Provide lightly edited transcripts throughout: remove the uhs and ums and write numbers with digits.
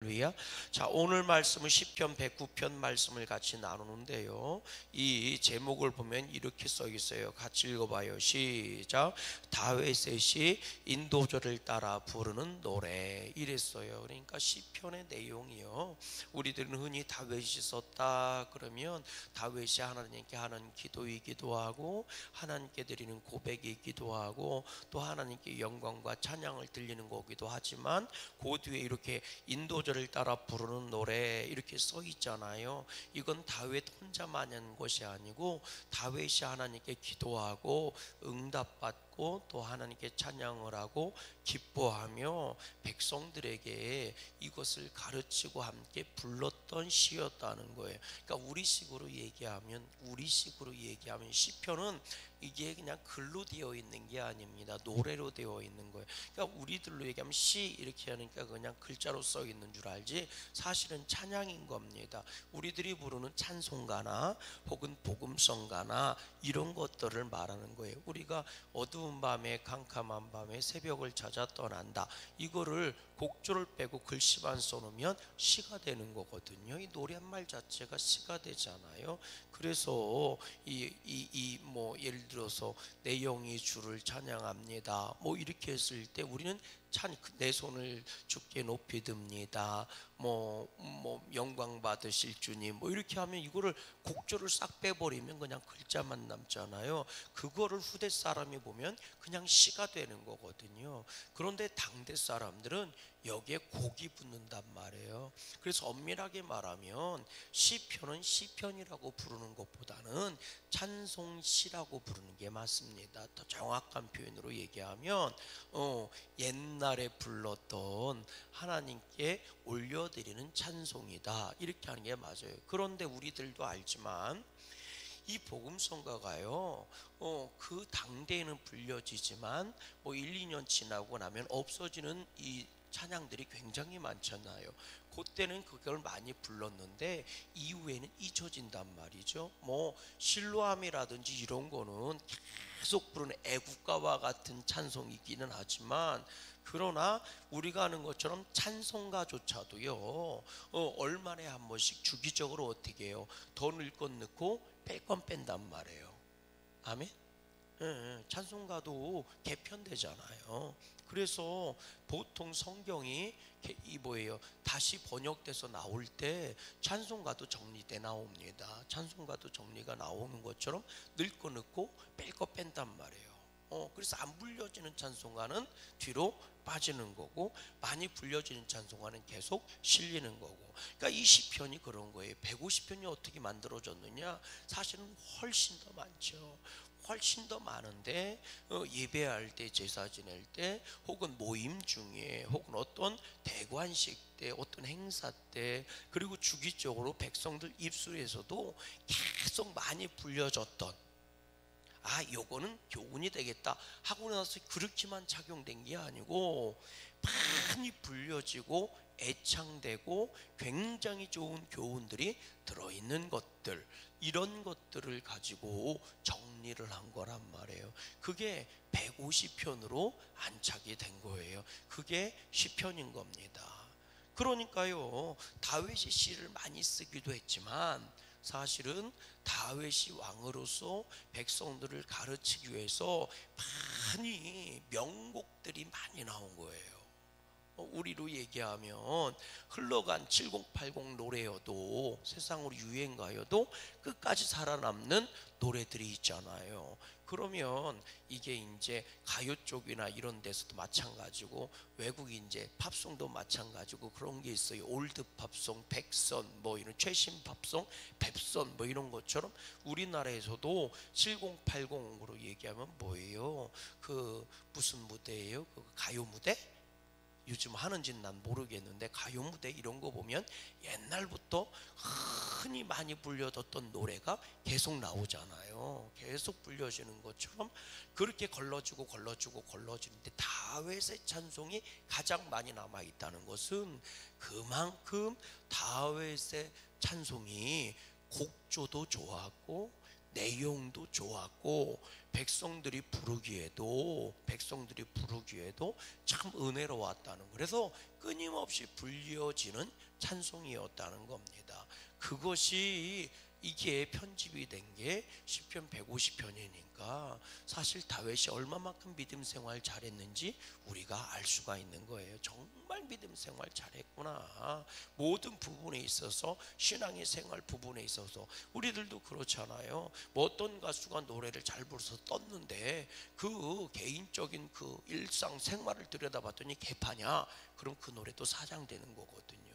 할렐루야. 자, 오늘 말씀은 시편 109편 말씀을 같이 나누는데요. 이 제목을 보면 이렇게 써 있어요. 같이 읽어봐요. 시작. 다윗의 인도절을 따라 부르는 노래. 이랬어요. 그러니까 시편의 내용이요. 우리들은 흔히 다윗이 썼다 그러면 다윗이 하나님께 하는 기도이기도 하고 하나님께 드리는 고백이기도 하고 또 하나님께 영광과 찬양을 들리는 거기도 하지만 그 뒤에 이렇게 인도절을 따라 부르는 노래 이렇게 써 있잖아요. 이건 다윗 혼자만 한 것이 아니고 다윗이 하나님께 기도하고 응답받고 또 하나님께 찬양을 하고 기뻐하며 백성들에게 이것을 가르치고 함께 불렀던 시였다는 거예요. 그러니까 우리식으로 얘기하면 시편은 이게 그냥 글로 되어 있는 게 아닙니다. 노래로 되어 있는 거예요. 그러니까 우리들로 얘기하면 시 이렇게 하니까 그냥 글자로 써 있는 줄 알지 사실은 찬양인 겁니다. 우리들이 부르는 찬송가나 혹은 복음성가나 이런 것들을 말하는 거예요. 우리가 어두운 밤에 캄캄한 밤에 새벽을 찾아 떠난다. 이거를 곡조를 빼고 글씨만 써놓으면 시가 되는 거거든요. 이 노랫말 자체가 시가 되잖아요. 그래서 뭐 예를 들어서 내 영이 주를 찬양합니다. 뭐 이렇게 했을 때 우리는 내 손을 주께 높이 듭니다. 뭐 영광 받으실 주님 뭐 이렇게 하면 이거를 곡조를 싹 빼버리면 그냥 글자만 남잖아요. 그거를 후대 사람이 보면 그냥 시가 되는 거거든요. 그런데 당대 사람들은 여기에 곡이 붙는단 말이에요. 그래서 엄밀하게 말하면 시편은 시편이라고 부르는 것보다는 찬송시라고 부르는 게 맞습니다. 더 정확한 표현으로 얘기하면 옛날에 불렀던 하나님께 올려드리는 찬송이다 이렇게 하는 게 맞아요. 그런데 우리들도 알지만 이 복음성가가요 그 당대에는 불려지지만 뭐 1, 2년 지나고 나면 없어지는 이 찬양들이 굉장히 많잖아요. 그때는 그걸 많이 불렀는데 이후에는 잊혀진단 말이죠. 뭐 실로암이라든지 이런 거는 계속 부르는 애국가와 같은 찬송이기는 하지만 그러나 우리가 아는 것처럼 찬송가조차도요 얼마에 한 번씩 주기적으로 어떻게 해요? 더 넣을 건 넣고 뺄 건 뺀단 말이에요. 아멘. 찬송가도 개편되잖아요. 그래서 보통 성경이 뭐예요? 다시 번역돼서 나올 때 찬송가도 정리돼 나옵니다. 찬송가도 정리가 나오는 것처럼 넣을 거 넣고 뺄 거 뺀단 말이에요. 그래서 안 불려지는 찬송가는 뒤로 빠지는 거고 많이 불려지는 찬송가는 계속 실리는 거고. 그러니까 이 시편이 그런 거예요. 150편이 어떻게 만들어졌느냐? 사실은 훨씬 더 많죠. 훨씬 더 많은데 예배할 때 제사 지낼 때 혹은 모임 중에 혹은 어떤 대관식 때 어떤 행사 때 그리고 주기적으로 백성들 입술에서도 계속 많이 불려졌던 요거는 교훈이 되겠다 하고 나서 그렇게만 착용된 게 아니고 많이 불려지고 애창되고 굉장히 좋은 교훈들이 들어있는 것들 이런 것들을 가지고 정리를 한 거란 말이에요. 그게 150편으로 안착이 된 거예요. 그게 시편인 겁니다. 그러니까요 다윗이 시를 많이 쓰기도 했지만 사실은 다윗이 왕으로서 백성들을 가르치기 위해서 많이 명곡들이 많이 나온 거예요. 우리로 얘기하면 흘러간 7080 노래여도 세상으로 유행가여도 끝까지 살아남는 노래들이 있잖아요. 그러면 이게 이제 가요 쪽이나 이런 데서도 마찬가지고 외국 이제 팝송도 마찬가지고 그런 게 있어요. 올드 팝송, 백선 뭐 이런 최신 팝송, 뱁선 뭐 이런 것처럼 우리나라에서도 7080으로 얘기하면 뭐예요? 그 무슨 무대예요? 그 가요 무대? 요즘 하는지는 난 모르겠는데 가요 무대 이런 거 보면 옛날부터 흔히 많이 불려졌던 노래가 계속 나오잖아요. 계속 불려지는 것처럼 그렇게 걸러지는데 다윗의 찬송이 가장 많이 남아있다는 것은 그만큼 다윗의 찬송이 곡조도 좋았고 내용도 좋았고 백성들이 부르기에도 참 은혜로웠다는, 그래서 끊임없이 불려지는 찬송이었다는 겁니다. 그것이 이게 편집이 된 게 시편 150편이니까 사실 다윗이 얼마만큼 믿음 생활 잘했는지 우리가 알 수가 있는 거예요. 정말 믿음 생활 잘했구나. 모든 부분에 있어서, 신앙의 생활 부분에 있어서 우리들도 그렇잖아요. 뭐 어떤 가수가 노래를 잘 불러서 떴는데 그 개인적인 그 일상 생활을 들여다봤더니 개파냐? 그럼 그 노래도 사장되는 거거든요.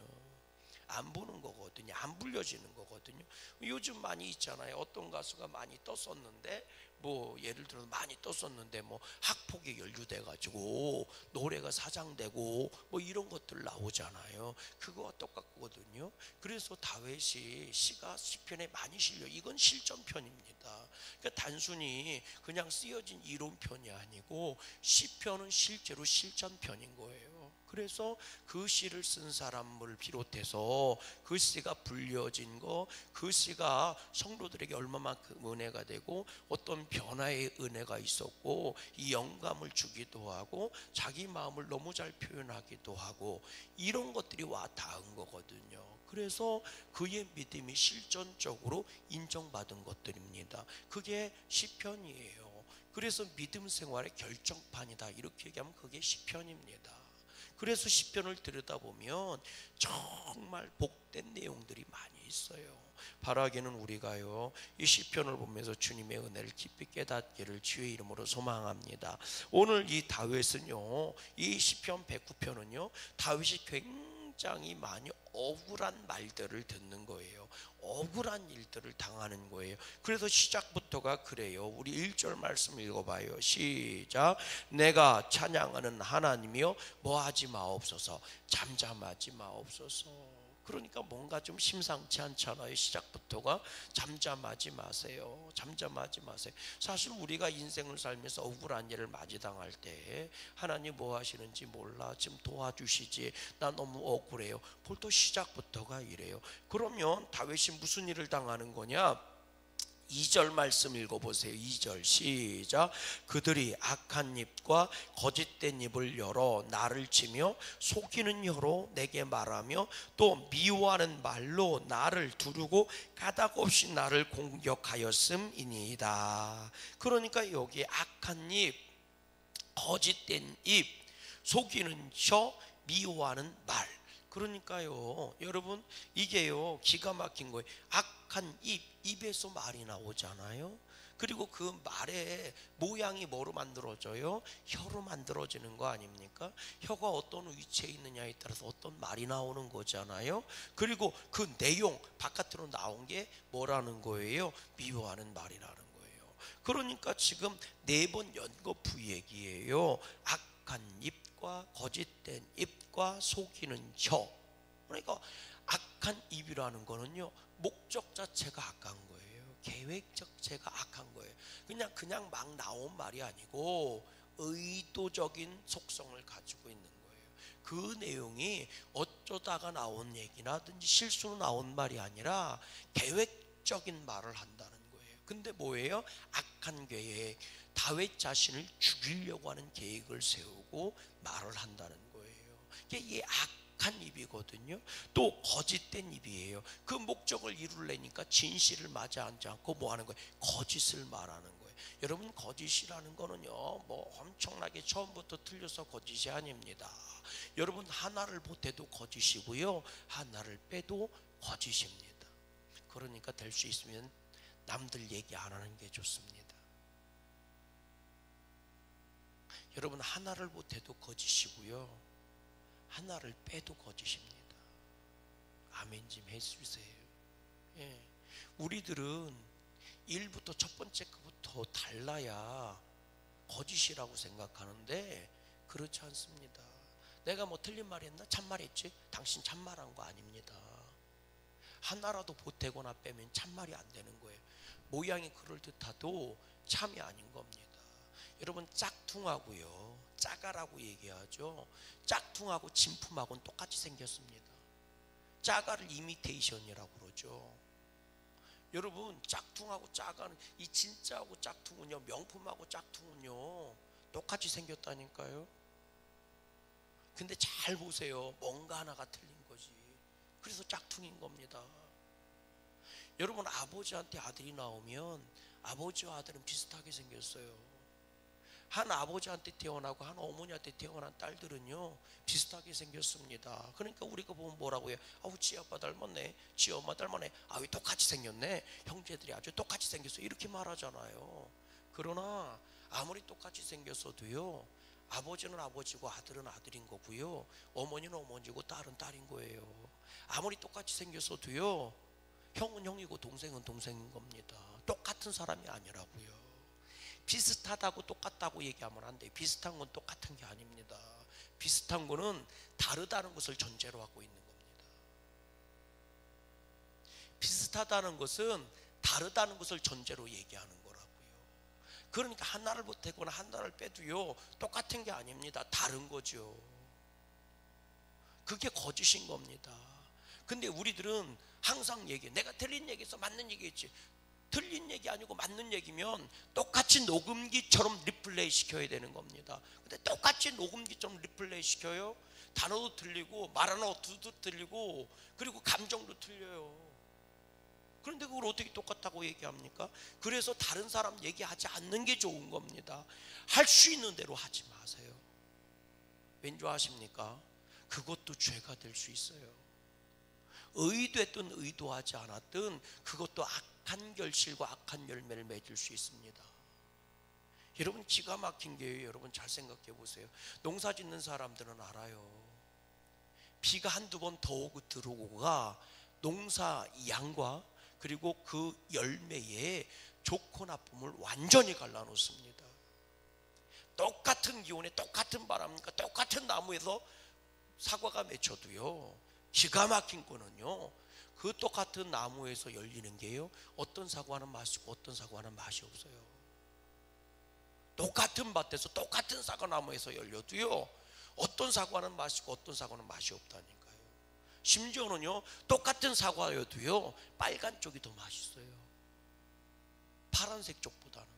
안 보는 거거든요. 안 불려지는 거거든요. 요즘 많이 있잖아요. 어떤 가수가 많이 떴었는데, 뭐 예를 들어 많이 떴었는데 뭐 학폭에 연루돼 가지고 노래가 사장되고 뭐 이런 것들 나오잖아요. 그거와 똑같거든요. 그래서 다윗이 시가 시편에 많이 실려. 이건 실전편입니다. 그러니까 단순히 그냥 쓰여진 이론편이 아니고 시편은 실제로 실전편인 거예요. 그래서 그 시를 쓴 사람을 비롯해서 그 시가 불려진 거, 그 시가 성도들에게 얼마만큼 은혜가 되고 어떤 변화의 은혜가 있었고 이 영감을 주기도 하고 자기 마음을 너무 잘 표현하기도 하고 이런 것들이 와 닿은 거거든요. 그래서 그의 믿음이 실전적으로 인정받은 것들입니다. 그게 시편이에요. 그래서 믿음 생활의 결정판이다, 이렇게 얘기하면 그게 시편입니다. 그래서 시편을 들여다보면 정말 복된 내용들이 많이 있어요. 바라기는 우리가요, 이 시편을 보면서 주님의 은혜를 깊이 깨닫기를 주의 이름으로 소망합니다. 오늘 이 다윗은요, 이 시편 109편은요 다윗이 굉장히 많이 억울한 말들을 듣는 거예요. 억울한 일들을 당하는 거예요. 그래서 시작부터가 그래요. 우리 1절 말씀 읽어봐요. 시작. 내가 찬양하는 하나님이여 뭐하지 마옵소서, 잠잠하지 마옵소서. 그러니까 뭔가 좀 심상치 않잖아요. 시작부터가 잠잠하지 마세요. 잠잠하지 마세요. 사실 우리가 인생을 살면서 억울한 일을 맞이당할 때 하나님 뭐 하시는지 몰라, 지금 도와주시지, 나 너무 억울해요. 벌써 시작부터가 이래요. 그러면 다윗이 무슨 일을 당하는 거냐? 2절 말씀 읽어보세요. 2절 시작. 그들이 악한 입과 거짓된 입을 열어 나를 치며 속이는 혀로 내게 말하며 또 미워하는 말로 나를 두르고 까닭없이 나를 공격하였음이니이다. 그러니까 여기 악한 입, 거짓된 입, 속이는 혀, 미워하는 말. 그러니까요 여러분, 이게요 기가 막힌 거예요. 악한 입에서 말이 나오잖아요. 그리고 그 말의 모양이 뭐로 만들어져요? 혀로 만들어지는 거 아닙니까? 혀가 어떤 위치에 있느냐에 따라서 어떤 말이 나오는 거잖아요. 그리고 그 내용 바깥으로 나온 게 뭐라는 거예요? 미워하는 말이라는 거예요. 그러니까 지금 4번 연거푸 얘기예요. 악한 입과 거짓된 입과 속이는 혀. 그러니까 악한 입이라는 거는요 목적 자체가 악한 거예요. 계획 자체가 악한 거예요. 그냥 막 나온 말이 아니고 의도적인 속성을 가지고 있는 거예요. 그 내용이 어쩌다가 나온 얘기나든지 실수로 나온 말이 아니라 계획적인 말을 한다는 거예요. 근데 뭐예요? 악한 계획. 다윗 자신을 죽이려고 하는 계획을 세우고 말을 한다는 거예요. 이게 악한 입이거든요. 또 거짓된 입이에요. 그 목적을 이루려니까 진실을 맞이하지 않고 뭐 하는 거예요? 거짓을 말하는 거예요. 여러분, 거짓이라는 거는요 뭐 엄청나게 처음부터 틀려서 거짓이 아닙니다. 여러분, 하나를 보태도 거짓이고요 하나를 빼도 거짓입니다. 그러니까 될 수 있으면 남들 얘기 안 하는 게 좋습니다. 여러분, 하나를 보태도 거짓이고요 하나를 빼도 거짓입니다. 아멘 좀 해주세요. 예. 우리들은 1부터 첫 번째 그부터 달라야 거짓이라고 생각하는데 그렇지 않습니다. 내가 뭐 틀린 말 했나? 참말 했지? 당신 참말한 거 아닙니다. 하나라도 보태거나 빼면 참말이 안 되는 거예요. 모양이 그럴듯하도 참이 아닌 겁니다. 여러분, 짝퉁하고요 짜가라고 얘기하죠. 짝퉁하고 진품하고는 똑같이 생겼습니다. 짜가를 이미테이션이라고 그러죠. 여러분, 짝퉁하고 짝하는 이 진짜하고 짝퉁은요, 명품하고 짝퉁은요 똑같이 생겼다니까요. 근데 잘 보세요. 뭔가 하나가 틀린 거지. 그래서 짝퉁인 겁니다. 여러분, 아버지한테 아들이 나오면 아버지와 아들은 비슷하게 생겼어요. 한 아버지한테 태어나고 한 어머니한테 태어난 딸들은요 비슷하게 생겼습니다. 그러니까 우리가 보면 뭐라고 해요? 아우, 지 아빠 닮았네, 지 엄마 닮았네, 아우 똑같이 생겼네, 형제들이 아주 똑같이 생겼어, 이렇게 말하잖아요. 그러나 아무리 똑같이 생겼어도요, 아버지는 아버지고 아들은 아들인 거고요, 어머니는 어머니고 딸은 딸인 거예요. 아무리 똑같이 생겼어도요, 형은 형이고 동생은 동생인 겁니다. 똑같은 사람이 아니라고요. 비슷하다고 똑같다고 얘기하면 안 돼요. 비슷한 건 똑같은 게 아닙니다. 비슷한 거는 다르다는 것을 전제로 하고 있는 겁니다. 비슷하다는 것은 다르다는 것을 전제로 얘기하는 거라고요. 그러니까 하나를 보태거나 하나를 빼도요 똑같은 게 아닙니다. 다른 거죠. 그게 거짓인 겁니다. 근데 우리들은 항상 얘기해. 내가 틀린 얘기에서 맞는 얘기했지. 틀린 얘기 아니고 맞는 얘기면 똑같이 녹음기처럼 리플레이 시켜야 되는 겁니다. 근데 똑같이 녹음기처럼 리플레이 시켜요. 단어도 틀리고 말하는 어투도 틀리고 그리고 감정도 틀려요. 그런데 그걸 어떻게 똑같다고 얘기합니까? 그래서 다른 사람 얘기하지 않는 게 좋은 겁니다. 할 수 있는 대로 하지 마세요. 왠 줄 아십니까? 그것도 죄가 될 수 있어요. 의도했든 의도하지 않았든 그것도 악한 결실과 악한 열매를 맺을 수 있습니다. 여러분, 기가 막힌 게요. 여러분 잘 생각해 보세요. 농사 짓는 사람들은 알아요. 비가 한두 번 더 오고 들어오고가 농사 양과 그리고 그 열매의 좋고 나쁨을 완전히 갈라놓습니다. 똑같은 기온에 똑같은 바람과 똑같은 나무에서 사과가 맺혀도요, 기가 막힌 거는요, 그 똑같은 나무에서 열리는 게요, 어떤 사과는 맛있고 어떤 사과는 맛이 없어요. 똑같은 밭에서 똑같은 사과나무에서 열려도요, 어떤 사과는 맛있고 어떤 사과는 맛이 없다니까요. 심지어는요, 똑같은 사과여도요 빨간 쪽이 더 맛있어요, 파란색 쪽보다는.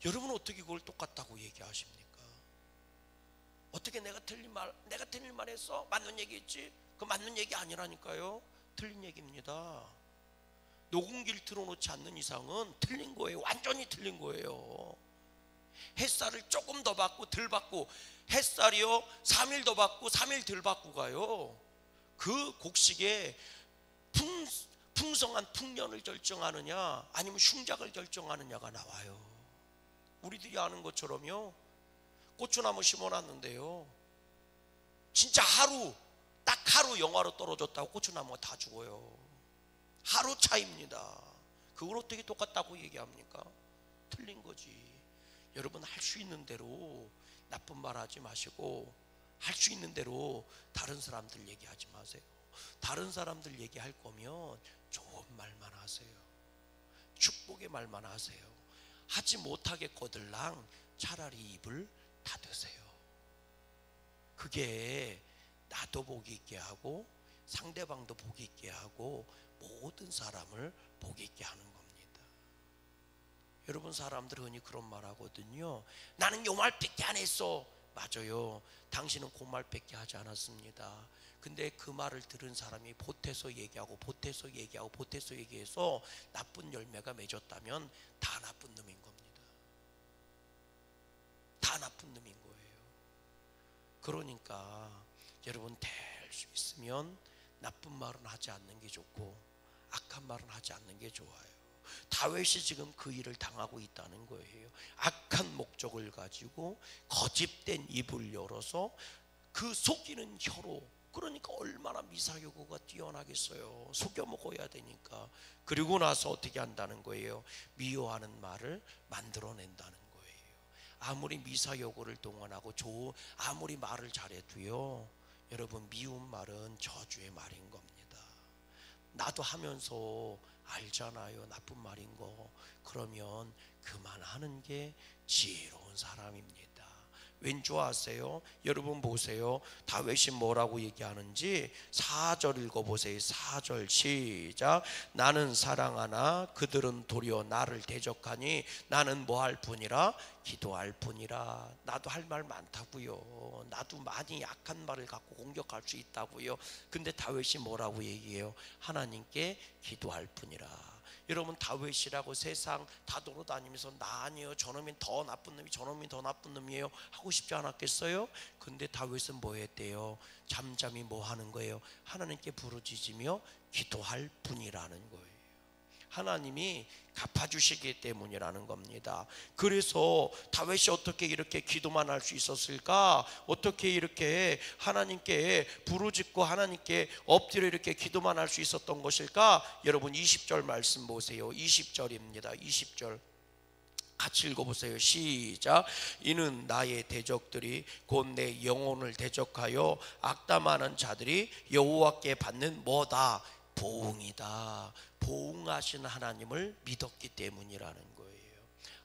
여러분, 어떻게 그걸 똑같다고 얘기하십니까? 어떻게 내가 틀린 말 했어? 맞는 얘기 했지? 그 맞는 얘기 아니라니까요. 틀린 얘기입니다. 녹음기를 틀어놓지 않는 이상은 틀린 거예요. 완전히 틀린 거예요. 햇살을 조금 더 받고 덜 받고, 햇살이요 3일 더 받고 3일 덜 받고 가요, 그 곡식에 풍성한 풍년을 결정하느냐 아니면 흉작을 결정하느냐가 나와요. 우리들이 아는 것처럼요, 고추나무 심어놨는데요, 진짜 딱 하루 영하로 떨어졌다고 고추나무가 다 죽어요. 하루 차이입니다. 그걸 어떻게 똑같다고 얘기합니까? 틀린 거지. 여러분, 할 수 있는 대로 나쁜 말 하지 마시고, 할 수 있는 대로 다른 사람들 얘기하지 마세요. 다른 사람들 얘기할 거면 좋은 말만 하세요. 축복의 말만 하세요. 하지 못하겠거들랑 차라리 입을 닫으세요. 그게 나도 복이 있게 하고 상대방도 복이 있게 하고 모든 사람을 복이 있게 하는 겁니다. 여러분, 사람들은 흔히 그런 말 하거든요. 나는 요 말밖에 안 했어. 맞아요. 당신은 그 말밖에 하지 않았습니다. 근데 그 말을 들은 사람이 보태서 얘기하고 보태서 얘기하고 보태서 얘기해서 나쁜 열매가 맺었다면 다 나쁜 놈인 겁니다. 다 나쁜 놈인 거예요. 그러니까 여러분, 될 수 있으면 나쁜 말은 하지 않는 게 좋고 악한 말은 하지 않는 게 좋아요. 다윗이 지금 그 일을 당하고 있다는 거예요. 악한 목적을 가지고 거짓된 입을 열어서 그 속이는 혀로, 그러니까 얼마나 미사여구가 뛰어나겠어요. 속여 먹어야 되니까. 그리고 나서 어떻게 한다는 거예요? 미워하는 말을 만들어낸다는 거예요. 아무리 미사여구를 동원하고 아무리 말을 잘해도요, 여러분, 미운 말은 저주의 말인 겁니다. 나도 하면서 알잖아요, 나쁜 말인 거. 그러면 그만하는 게 지혜로운 사람입니다. 왠 줄 아세요? 여러분 보세요. 다윗이 뭐라고 얘기하는지 4절 읽어보세요. 4절 시작. 나는 사랑하나 그들은 도리어 나를 대적하니 나는 뭐 할 뿐이라? 기도할 뿐이라. 나도 할 말 많다고요. 나도 많이 약한 말을 갖고 공격할 수 있다고요. 근데 다윗이 뭐라고 얘기해요? 하나님께 기도할 뿐이라. 여러분 다윗이라고 세상 다 돌아다니면서 나 아니에요, 저놈이 더 나쁜 놈이, 저놈이 더 나쁜 놈이에요 하고 싶지 않았겠어요? 근데 다윗은 뭐 했대요? 잠잠히 뭐 하는 거예요? 하나님께 부르짖으며 기도할 뿐이라는 거예요. 하나님이 갚아주시기 때문이라는 겁니다. 그래서 다윗이 어떻게 이렇게 기도만 할 수 있었을까? 어떻게 이렇게 하나님께 부르짖고 하나님께 엎드려 이렇게 기도만 할 수 있었던 것일까? 여러분 20절 말씀 보세요. 20절입니다. 20절 같이 읽어보세요. 시작. 이는 나의 대적들이 곧 내 영혼을 대적하여 악담하는 자들이 여호와께 받는 뭐다? 보응이다. 보응하신 하나님을 믿었기 때문이라는 거예요.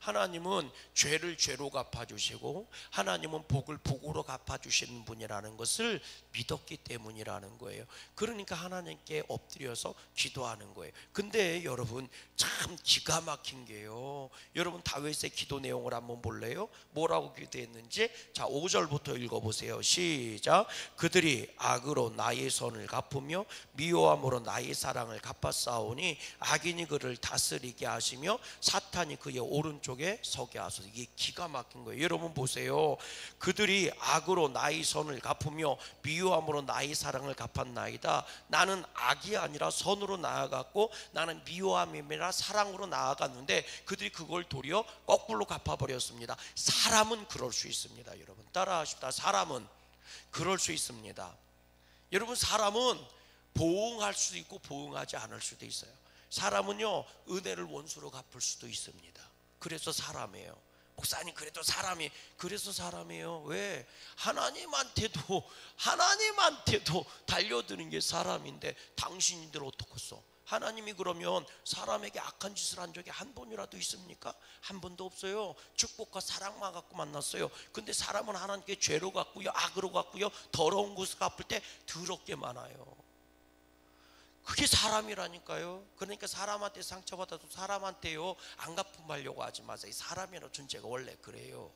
하나님은 죄를 죄로 갚아주시고 하나님은 복을 복으로 갚아주시는 분이라는 것을 믿었기 때문이라는 거예요. 그러니까 하나님께 엎드려서 기도하는 거예요. 근데 여러분 참 기가 막힌 게요, 여러분 다윗의 기도 내용을 한번 볼래요? 뭐라고 기도했는지. 자 5절부터 읽어보세요. 시작. 그들이 악으로 나의 선을 갚으며 미워함으로 나의 사랑을 갚았사오니 악인이 그를 다스리게 하시며 사탄이 그의 오른쪽에 서게 하소서. 이게 기가 막힌 거예요. 여러분 보세요. 그들이 악으로 나의 선을 갚으며 미워함으로 나의 사랑을 갚았나이다. 나는 악이 아니라 선으로 나아갔고 나는 미워함이라 사랑으로 나아갔는데 그들이 그걸 도리어 거꾸로 갚아버렸습니다. 사람은 그럴 수 있습니다. 여러분 따라하십시다. 사람은 그럴 수 있습니다. 여러분 사람은 보응할 수도 있고 보응하지 않을 수도 있어요. 사람은요 은혜를 원수로 갚을 수도 있습니다. 그래서 사람이에요. 목사님 그래도 사람이, 그래서 사람이에요. 왜? 하나님한테도 달려드는 게 사람인데 당신들 어떻겠어? 하나님이 그러면 사람에게 악한 짓을 한 적이 한 번이라도 있습니까? 한 번도 없어요. 축복과 사랑만 갖고 만났어요. 근데 사람은 하나님께 죄로 갖고요, 악으로 갖고요, 더러운 것을 갚을 때 더럽게 많아요. 그게 사람이라니까요. 그러니까 사람한테 상처받아도 사람한테요 안 갚음하려고 하지 마세요. 사람이라는 존재가 원래 그래요.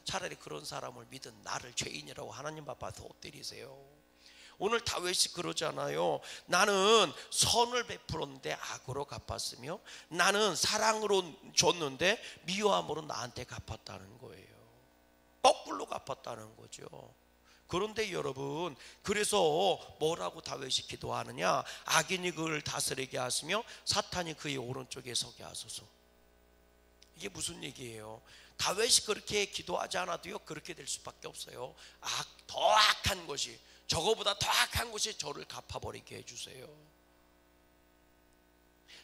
차라리 그런 사람을 믿은 나를 죄인이라고 하나님 앞에서 엎드리세요. 오늘 다윗이 그러잖아요. 나는 선을 베풀었는데 악으로 갚았으며 나는 사랑으로 줬는데 미워함으로 나한테 갚았다는 거예요. 거꾸로 갚았다는 거죠. 그런데 여러분, 그래서 뭐라고 다윗이 기도하느냐? 악인이 그를 다스리게 하시며 사탄이 그의 오른쪽에 서게 하소서. 이게 무슨 얘기예요? 다윗이 그렇게 기도하지 않아도요 그렇게 될 수밖에 없어요. 더 악한 것이, 저거보다 더 악한 것이 저를 갚아버리게 해주세요.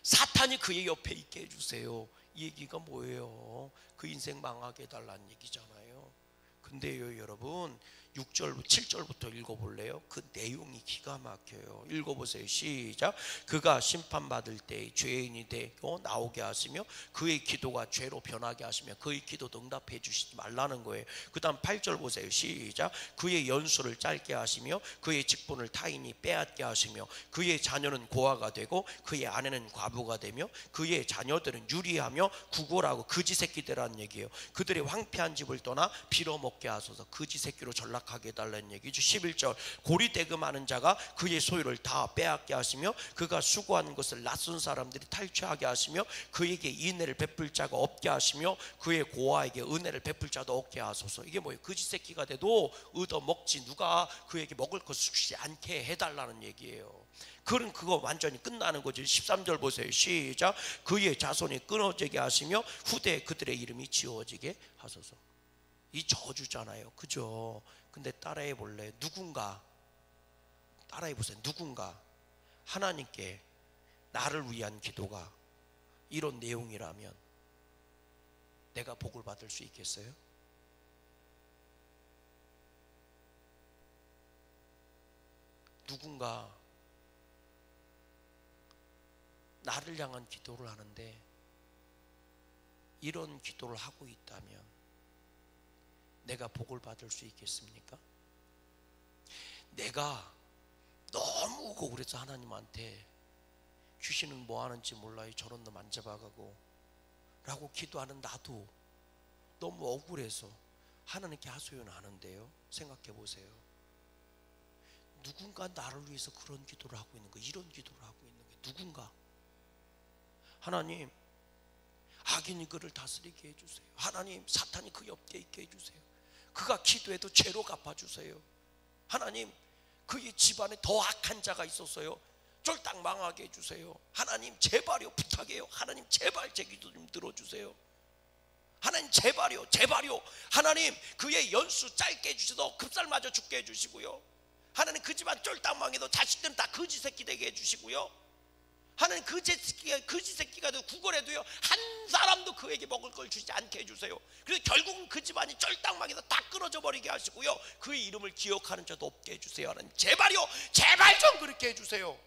사탄이 그의 옆에 있게 해주세요. 이 얘기가 뭐예요? 그 인생 망하게 해달라는 얘기잖아요. 근데요 여러분 6절 7절부터 읽어볼래요? 그 내용이 기가 막혀요. 읽어보세요. 시작. 그가 심판받을 때 죄인이 되고 나오게 하시며 그의 기도가 죄로 변하게 하시며 그의 기도도 응답해 주시지 말라는 거예요. 그 다음 8절 보세요. 시작. 그의 연수를 짧게 하시며 그의 직분을 타인이 빼앗게 하시며 그의 자녀는 고아가 되고 그의 아내는 과부가 되며 그의 자녀들은 유리하며 구걸하고 거지 새끼들이라는 얘기예요. 그들이 황폐한 집을 떠나 빌어먹게 하소서. 거지 새끼로 전락하게 해달라는 얘기죠. 11절. 고리대금하는 자가 그의 소유를 다 빼앗게 하시며 그가 수고한 것을 낯선 사람들이 탈취하게 하시며 그에게 인애를 베풀 자가 없게 하시며 그의 고아에게 은혜를 베풀 자도 없게 하소서. 이게 뭐예요? 거지 새끼가 돼도 얻어먹지 누가 그에게 먹을 것을 주지 않게 해달라는 얘기예요. 그거 완전히 끝나는 거지. 13절 보세요. 시작. 그의 자손이 끊어지게 하시며 후대에 그들의 이름이 지워지게 하소서. 이 저주잖아요. 그죠? 근데 따라해 볼래? 따라해 보세요. 누군가 하나님께 나를 위한 기도가 이런 내용이라면 내가 복을 받을 수 있겠어요? 누군가 나를 향한 기도를 하는데 이런 기도를 하고 있다면 내가 복을 받을 수 있겠습니까? 내가 너무 우고 그래서 하나님한테 귀신은 뭐 하는지 몰라요, 저런 놈 안 잡아가고 라고 기도하는 나도 너무 억울해서 하나님께 하소연하는데요, 생각해 보세요. 누군가 나를 위해서 그런 기도를 하고 있는 거예요. 이런 기도를 하고 있는 거예요. 누군가. 하나님, 악인이 그를 다스리게 해주세요. 하나님, 사탄이 그 옆에 있게 해주세요. 그가 기도해도 죄로 갚아주세요. 하나님, 그의 집안에 더 악한 자가 있었어요. 쫄딱 망하게 해주세요. 하나님 제발요, 부탁해요. 하나님 제발 제 기도 좀 들어주세요. 하나님 제발요, 제발요. 하나님 그의 연수 짧게 해주셔도 급살마저 죽게 해주시고요. 하나님 그 집안 쫄딱 망해도 자식들은 다 거지 새끼 되게 해주시고요. 하나님 그 거지 새끼가 구걸해도요 한 사람도 그에게 먹을 걸 주지 않게 해주세요. 그래서 결국은 그 집안이 쫄딱 망해서 다 끊어져 버리게 하시고요, 그의 이름을 기억하는 자도 없게 해주세요. 하나님 제발요, 제발 좀 그렇게 해주세요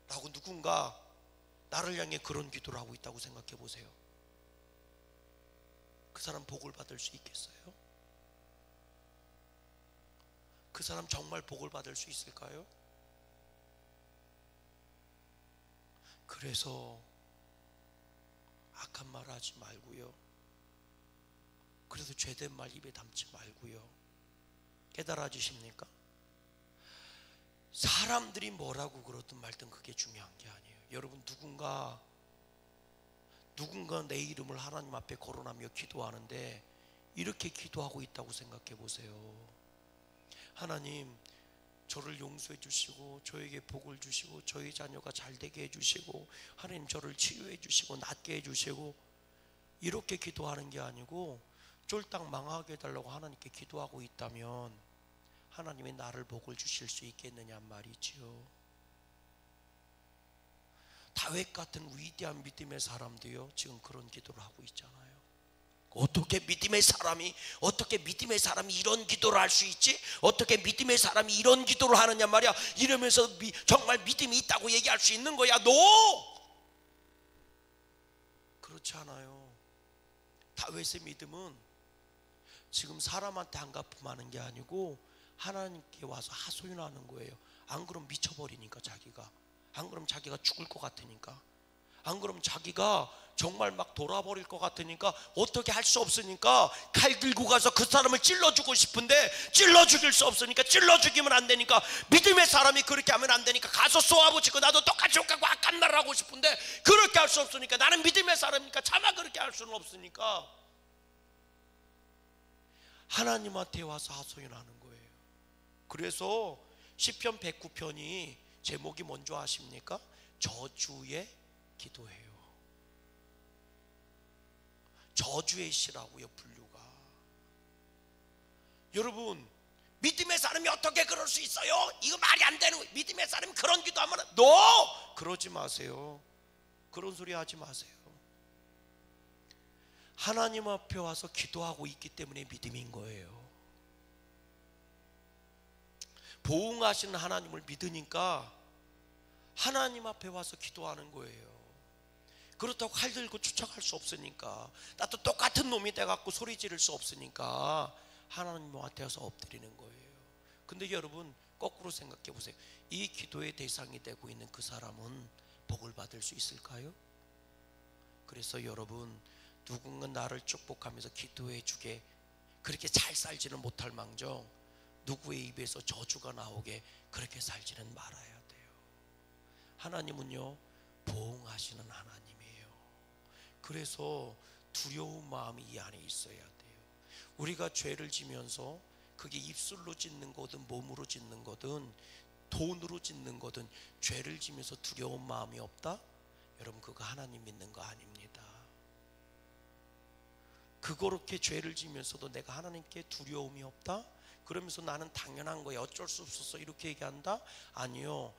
라고 누군가 나를 향해 그런 기도를 하고 있다고 생각해 보세요. 그 사람 복을 받을 수 있겠어요? 그 사람 정말 복을 받을 수 있을까요? 그래서 악한 말 하지 말고요, 그래도 죄된 말 입에 담지 말고요. 깨달아지십니까? 사람들이 뭐라고 그러든 말든 그게 중요한 게 아니에요. 여러분, 누군가 내 이름을 하나님 앞에 거론하며 기도하는데 이렇게 기도하고 있다고 생각해 보세요. 하나님, 저를 용서해 주시고 저에게 복을 주시고 저희 자녀가 잘 되게 해 주시고 하나님 저를 치유해 주시고 낫게 해 주시고, 이렇게 기도하는 게 아니고 쫄딱 망하게 해달라고 하나님께 기도하고 있다면 하나님이 나를 복을 주실 수 있겠느냐 말이지요. 다윗 같은 위대한 믿음의 사람도요 지금 그런 기도를 하고 있잖아요. 어떻게 믿음의 사람이 이런 기도를 할 수 있지? 어떻게 믿음의 사람이 이런 기도를 하느냐 말이야. 이러면서 정말 믿음이 있다고 얘기할 수 있는 거야? 그렇지 않아요. 다윗의 믿음은 지금 사람한테 한가품하는 게 아니고 하나님께 와서 하소연하는 거예요. 안 그러면 미쳐버리니까, 자기가. 안 그러면 자기가 죽을 것 같으니까. 안 그러면 자기가 정말 막 돌아버릴 것 같으니까 어떻게 할 수 없으니까 칼 들고 가서 그 사람을 찔러주고 싶은데 찔러 죽일 수 없으니까, 찔러 죽이면 안 되니까, 믿음의 사람이 그렇게 하면 안 되니까 가서 쏘아붙이고 나도 똑같이 욕하고 악한 말을 하고 싶은데 그렇게 할 수 없으니까, 나는 믿음의 사람이니까 차마 그렇게 할 수는 없으니까 하나님한테 와서 하소연하는 거예요. 그래서 시편 109편이 제목이 뭔지 아십니까? 저주의 기도해요. 저주의 시라고요, 분류가. 여러분, 믿음의 사람이 어떻게 그럴 수 있어요? 이거 말이 안 되는 거예요. 믿음의 사람이 그런 기도하면 그러지 마세요. 그런 소리 하지 마세요. 하나님 앞에 와서 기도하고 있기 때문에 믿음인 거예요. 보응하시는 하나님을 믿으니까 하나님 앞에 와서 기도하는 거예요. 그렇다고 칼 들고 쫓아갈 수 없으니까, 나도 똑같은 놈이 돼갖고 소리 지를 수 없으니까 하나님한테 와서 엎드리는 거예요. 근데 여러분, 거꾸로 생각해 보세요. 이 기도의 대상이 되고 있는 그 사람은 복을 받을 수 있을까요? 그래서 여러분, 누군가 나를 축복하면서 기도해 주게 그렇게 잘 살지는 못할 망정 누구의 입에서 저주가 나오게 그렇게 살지는 말아야 돼요. 하나님은요 보응하시는 하나님이에요. 그래서 두려운 마음이 이 안에 있어야 돼요. 우리가 죄를 지면서 그게 입술로 짓는 거든 몸으로 짓는 거든 돈으로 짓는 거든 죄를 지면서 두려운 마음이 없다? 여러분, 그거 하나님 믿는 거 아닙니다. 그렇게 죄를 지면서도 내가 하나님께 두려움이 없다? 그러면서 나는 당연한 거야, 어쩔 수 없었어, 이렇게 얘기한다? 아니요.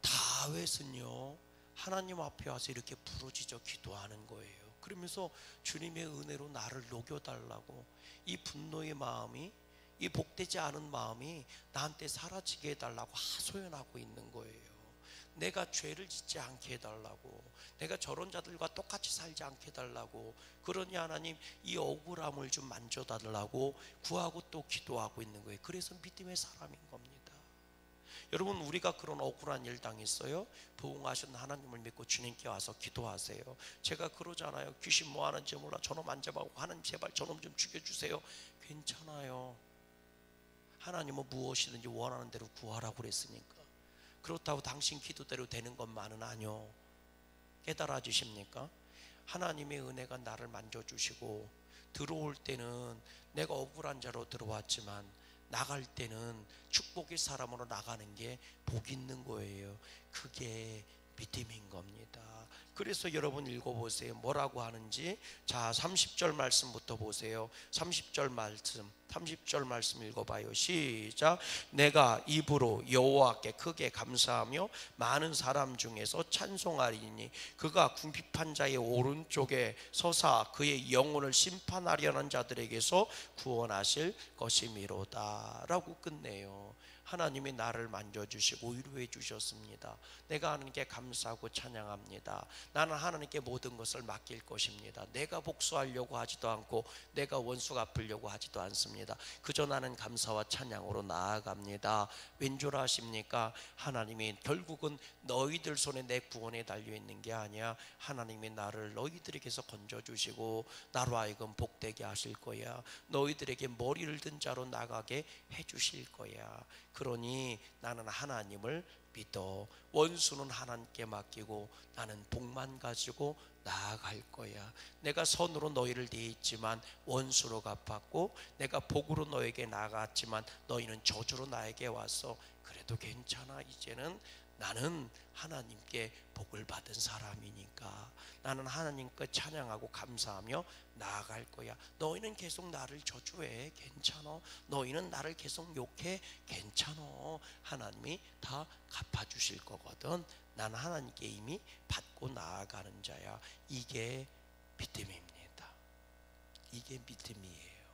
다윗은요 하나님 앞에 와서 이렇게 부르짖어 기도하는 거예요. 그러면서 주님의 은혜로 나를 녹여달라고, 이 분노의 마음이, 이 복되지 않은 마음이 나한테 사라지게 해달라고 하소연하고 있는 거예요. 내가 죄를 짓지 않게 해달라고, 내가 저런 자들과 똑같이 살지 않게 해달라고, 그러니 하나님 이 억울함을 좀 만져달라고 구하고 또 기도하고 있는 거예요. 그래서 믿음의 사람인 겁니다. 여러분, 우리가 그런 억울한 일 당했어요? 부흥하신 하나님을 믿고 주님께 와서 기도하세요. 제가 그러잖아요. 귀신 뭐 하는지 몰라, 저놈 안 잡아고, 하나님 제발 저놈 좀 죽여주세요. 괜찮아요. 하나님은 무엇이든지 원하는 대로 구하라고 그랬으니까. 그렇다고 당신 기도대로 되는 것만은 아니요. 깨달아 주십니까? 하나님의 은혜가 나를 만져주시고, 들어올 때는 내가 억울한 자로 들어왔지만 나갈 때는 축복의 사람으로 나가는 게 복 있는 거예요. 그게 믿음인 겁니다. 그래서 여러분 읽어보세요. 뭐라고 하는지. 자, 30절 말씀부터 보세요. 30절 말씀 읽어봐요. 시작. 내가 입으로 여호와께 크게 감사하며 많은 사람 중에서 찬송하리니 그가 궁핍한 자의 오른쪽에 서사 그의 영혼을 심판하려는 자들에게서 구원하실 것이미로다 라고 끝내요. 하나님이 나를 만져주시고 위로해 주셨습니다. 내가 하나님께 감사하고 찬양합니다. 나는 하나님께 모든 것을 맡길 것입니다. 내가 복수하려고 하지도 않고 내가 원수 갚으려고 하지도 않습니다. 그저 나는 감사와 찬양으로 나아갑니다. 왠줄 아십니까? 하나님이 결국은 너희들 손에 내 구원에 달려있는 게 아니야. 하나님이 나를 너희들에게서 건져주시고 나로 하여금 복되게 하실 거야. 너희들에게 머리를 든 자로 나가게 해주실 거야. 그러니 나는 하나님을 믿어. 원수는 하나님께 맡기고 나는 복만 가지고 나아갈 거야. 내가 선으로 너희를 대했지만 원수로 갚았고, 내가 복으로 너에게 나아갔지만 너희는 저주로 나에게 왔어. 그래도 괜찮아. 이제는 나는 하나님께 복을 받은 사람이니까 나는 하나님께 찬양하고 감사하며 나아갈 거야. 너희는 계속 나를 저주해. 괜찮아. 너희는 나를 계속 욕해. 괜찮아. 하나님이 다 갚아주실 거거든. 나는 하나님께 이미 받고 나아가는 자야. 이게 믿음입니다. 이게 믿음이에요.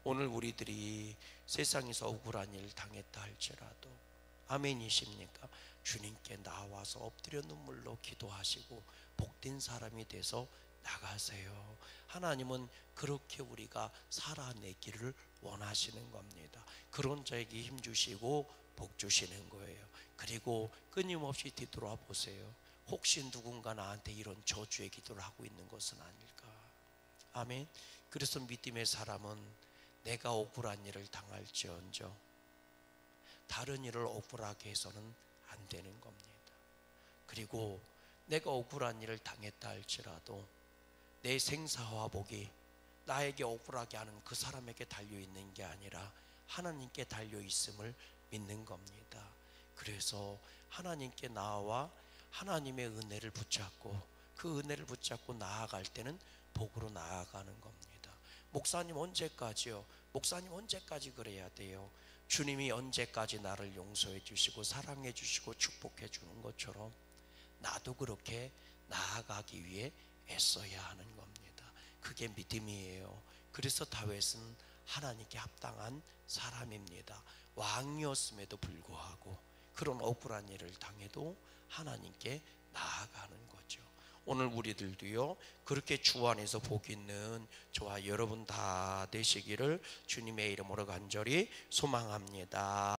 오늘 우리들이 세상에서 억울한 일 당했다 할지라도, 아멘이십니까? 주님께 나와서 엎드려 눈물로 기도하시고 복된 사람이 돼서 나가세요. 하나님은 그렇게 우리가 살아내기를 원하시는 겁니다. 그런 자에게 힘 주시고 복 주시는 거예요. 그리고 끊임없이 뒤돌아 보세요. 혹시 누군가 나한테 이런 저주의 기도를 하고 있는 것은 아닐까? 아멘. 그래서 믿음의 사람은 내가 억울한 일을 당할지언정 다른 일을 억울하게 해서는 안 되는 겁니다. 그리고 내가 억울한 일을 당했다 할지라도 내 생사화복이 나에게 억울하게 하는 그 사람에게 달려있는 게 아니라 하나님께 달려있음을 믿는 겁니다. 그래서 하나님께 나와 하나님의 은혜를 붙잡고 그 은혜를 붙잡고 나아갈 때는 복으로 나아가는 겁니다. 목사님 언제까지요? 목사님 언제까지 그래야 돼요? 주님이 언제까지 나를 용서해 주시고 사랑해 주시고 축복해 주는 것처럼 나도 그렇게 나아가기 위해 애써야 하는 겁니다. 그게 믿음이에요. 그래서 다윗은 하나님께 합당한 사람입니다. 왕이었음에도 불구하고 그런 억울한 일을 당해도 하나님께 나아가는 거죠. 오늘 우리들도요 그렇게 주 안에서 복 있는 저와 여러분 다 되시기를 주님의 이름으로 간절히 소망합니다.